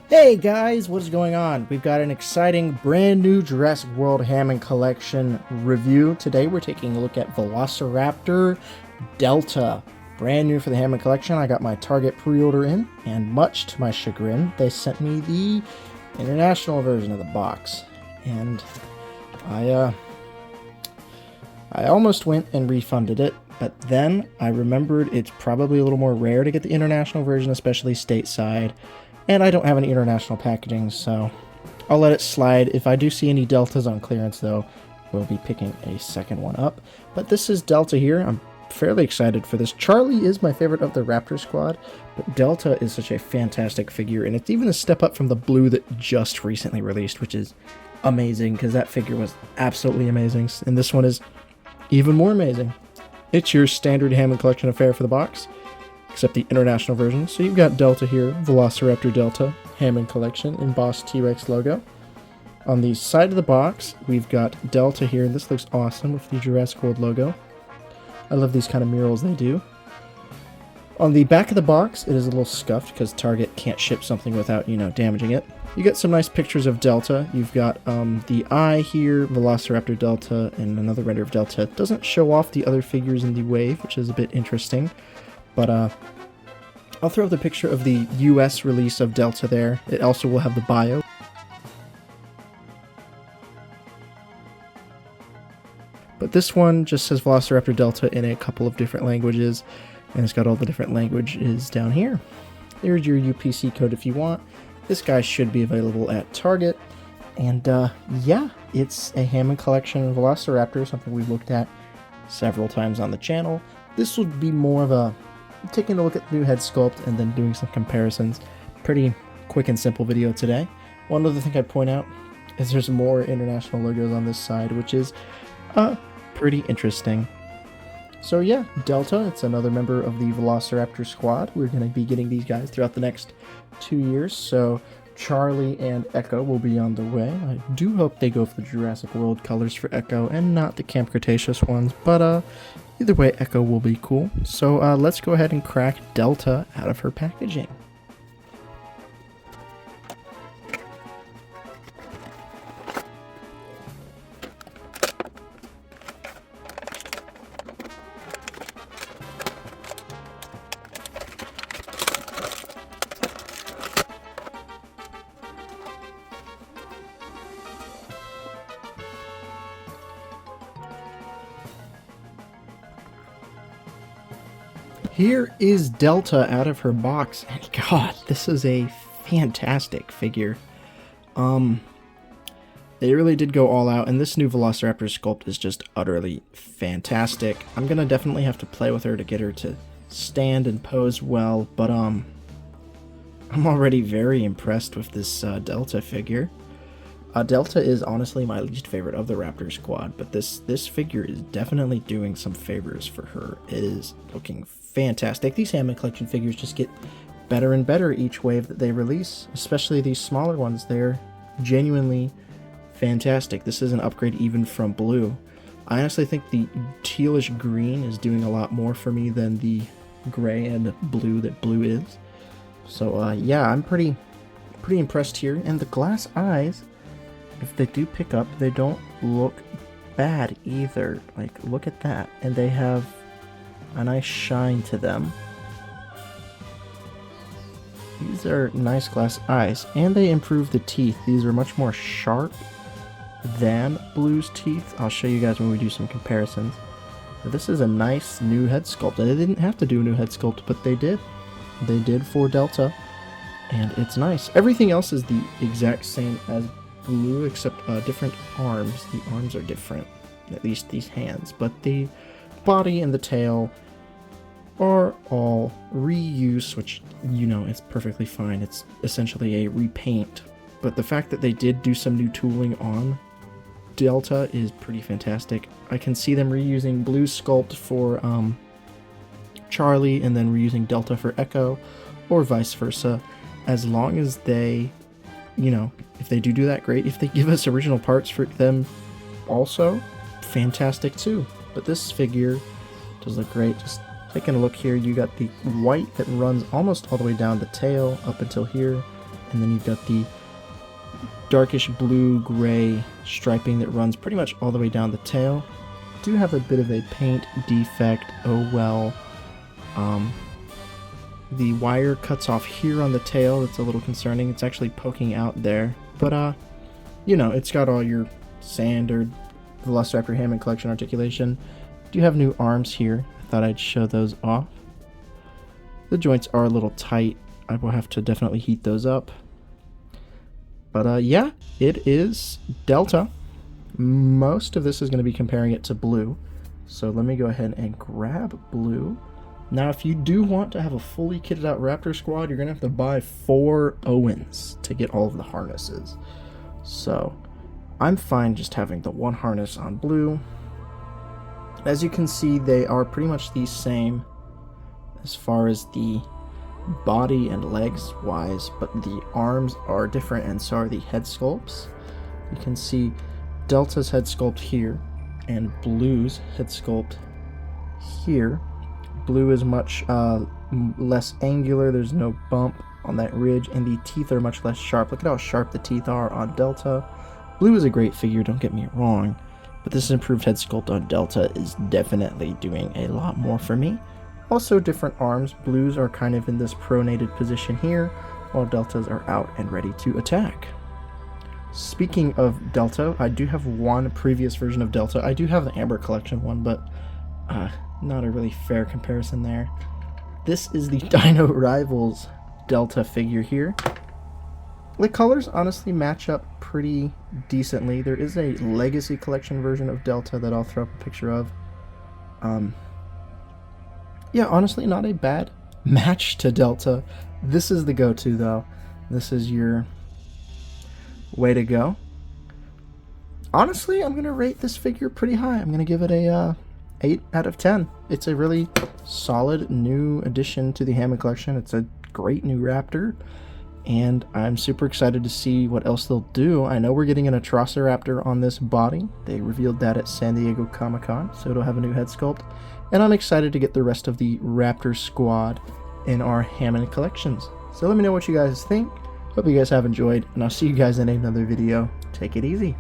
Hey guys, what is going on? We've got an exciting brand new Jurassic World Hammond Collection review. Today we're taking a look at Velociraptor Delta. Brand new for the Hammond Collection. I got my Target pre-order in, and much to my chagrin, they sent me the international version of the box. And I almost went and refunded it, but then I remembered it's probably a little more rare to get the international version, especially stateside. And I don't have any international packaging, so I'll let it slide. If I do see any Deltas on clearance, though, we'll be picking a second one up. But this is Delta here. I'm fairly excited for this. Charlie is my favorite of the Raptor Squad, but Delta is such a fantastic figure, and it's even a step up from the blue that just recently released, which is amazing, because that figure was absolutely amazing. And this one is even more amazing. It's your standard Hammond Collection affair for the box, except the international version. So you've got Delta here, Velociraptor Delta, Hammond Collection, embossed T-Rex logo. On the side of the box, we've got Delta here, and this looks awesome with the Jurassic World logo. I love these kind of murals they do. On the back of the box, it is a little scuffed because Target can't ship something without, damaging it. You get some nice pictures of Delta. You've got the eye here, Velociraptor Delta, and another render of Delta. It doesn't show off the other figures in the wave, which is a bit interesting. But I'll throw up the picture of the US release of Delta there. It also will have the bio. But this one just says Velociraptor Delta in a couple of different languages, and it's got all the different languages down here. There's your UPC code if you want. This guy should be available at Target. And yeah, it's a Hammond Collection Velociraptor, something we've looked at several times on the channel. This would be more of a taking a look at the new head sculpt and then doing some comparisons. Pretty quick and simple video today. One other thing I'd point out is there's more international logos on this side, which is pretty interesting. So yeah, Delta, it's another member of the Velociraptor Squad. We're going to be getting these guys throughout the next 2 years, so Charlie and Echo will be on the way. I do hope they go for the Jurassic World colors for Echo and not the Camp Cretaceous ones, but either way, Echo will be cool. So let's go ahead and crack Delta out of her packaging. Here is Delta out of her box, and God, this is a fantastic figure. They really did go all out, and this new Velociraptor sculpt is just utterly fantastic. I'm gonna definitely have to play with her to get her to stand and pose well, but I'm already very impressed with this Delta figure. Delta is honestly my least favorite of the Raptor Squad, but this figure is definitely doing some favors for her. It is looking fantastic. These Hammond Collection figures just get better and better each wave that they release, especially these smaller ones. They're genuinely fantastic. This is an upgrade even from blue. I honestly think the tealish green is doing a lot more for me than the gray and blue that blue is. So yeah, I'm pretty impressed here. And the glass eyes, if they do pick up, they don't look bad either. Like, look at that. And they have a nice shine to them. These are nice glass eyes. And they improve the teeth. These are much more sharp than Blue's teeth. I'll show you guys when we do some comparisons. This is a nice new head sculpt. They didn't have to do a new head sculpt, but they did. They did for Delta. And it's nice. Everything else is the exact same as Blue, except different arms. The arms are different, at least these hands, but the body and the tail are all reuse, which, it's perfectly fine. It's essentially a repaint, but the fact that they did do some new tooling on Delta is pretty fantastic. I can see them reusing Blue sculpt for Charlie and then reusing Delta for Echo, or vice versa, as long as they, if they do that, great. If they give us original parts for them also, fantastic too. But this figure does look great. Just taking a look here, you got the white that runs almost all the way down the tail up until here. and then you've got the darkish blue-gray striping that runs pretty much all the way down the tail. Do have a bit of a paint defect, oh well. The wire cuts off here on the tail. It's a little concerning. It's actually poking out there, but you know, it's got all your standard Velociraptor Hammond Collection articulation. Do have new arms here. I thought I'd show those off. The joints are a little tight. I will have to definitely heat those up. But yeah, it is Delta. Most of this is going to be comparing it to Blue. So let me go ahead and grab Blue. Now, if you do want to have a fully kitted out Raptor Squad, you're going to have to buy 4 Owens to get all of the harnesses. So I'm fine just having the one harness on Blue. As you can see, they are pretty much the same as far as the body and legs wise, but the arms are different and so are the head sculpts. You can see Delta's head sculpt here and Blue's head sculpt here. Blue is much less angular. There's no bump on that ridge, and the teeth are much less sharp. Look at how sharp the teeth are on Delta. Blue is a great figure, don't get me wrong, but this improved head sculpt on Delta is definitely doing a lot more for me. Also different arms. Blues are kind of in this pronated position here, while Deltas are out and ready to attack. Speaking of Delta, I do have one previous version of Delta. I do have the Amber Collection one, but not a really fair comparison there. This is the Dino Rivals Delta figure here. The colors honestly match up pretty decently. There is a Legacy Collection version of Delta that I'll throw up a picture of. Yeah, honestly, not a bad match to Delta. This is the go-to, though. This is your way to go. Honestly, I'm going to rate this figure pretty high. I'm going to give it a 8 out of 10. It's a really solid new addition to the Hammond Collection. It's a great new Raptor, and I'm super excited to see what else they'll do. I know we're getting an Velociraptor on this body. They revealed that at San Diego Comic-Con, so it'll have a new head sculpt. And I'm excited to get the rest of the Raptor Squad in our Hammond collections. So let me know what you guys think. Hope you guys have enjoyed, and I'll see you guys in another video. Take it easy.